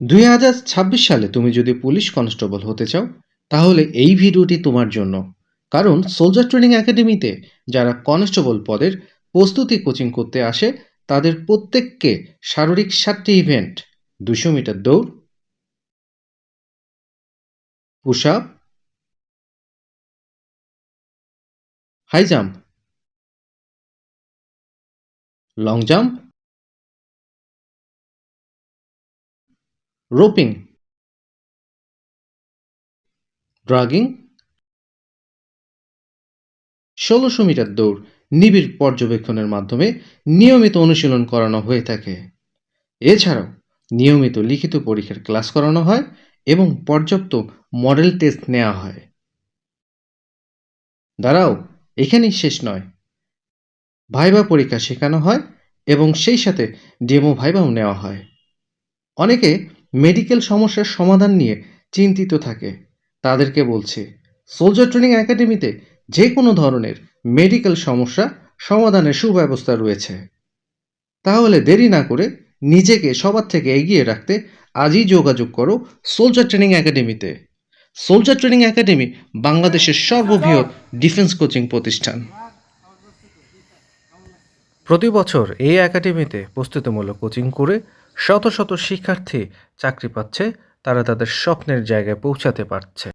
2026 সালে তুমি যদি পুলিশ কনস্টেবল হতে চাও, তাহলে এই ভিডিওটি তোমার জন্য। কারণ সোলজার ট্রেনিং একাডেমিতে যারা কনস্টেবল পদের প্রস্তুতি কোচিং করতে আসে, তাদের প্রত্যেককে শারীরিক 7টি ইভেন্ট: 200 মিটার দৌড়, push up, high jump, long jump, roping, dragging, 1600 metre দৌড় নিবিড় পর্যবেক্ষণের মাধ্যমে নিয়মিত অনুশীলন করানো হয়ে থাকে। এছাড়াও নিয়মিত লিখিত পরীক্ষার ক্লাস করানো হয় এবং পর্যাপ্ত মডেল টেস্ট নেওয়া হয়। দাঁড়াও, এখানেই শেষ নয়। ভাইভা পরীক্ষা শেখানো হয় এবং সেই সাথে ডেমো ভাইভাও নেওয়া হয়। অনেকে মেডিকেল সমস্যার সমাধান নিয়ে চিন্তিত থাকে, তাদেরকে বলছি, সোলজার ট্রেনিং একাডেমিতে যে কোনো ধরনের মেডিকেল সমস্যা সমাধানের সুব্যবস্থা রয়েছে। তাহলে দেরি না করে নিজেকে সবার থেকে এগিয়ে রাখতে আজই যোগাযোগ করো সোলজার ট্রেনিং একাডেমিতে। সোলজার ট্রেনিং একাডেমি বাংলাদেশের সর্ববৃহৎ ডিফেন্স কোচিং প্রতিষ্ঠান। প্রতি বছর এই একাডেমিতে প্রস্তুতিমূলক কোচিং করে শত শত শিক্ষার্থী চাকরি পাচ্ছে, তারা তাদের স্বপ্নের জায়গায় পৌঁছাতে পারছে।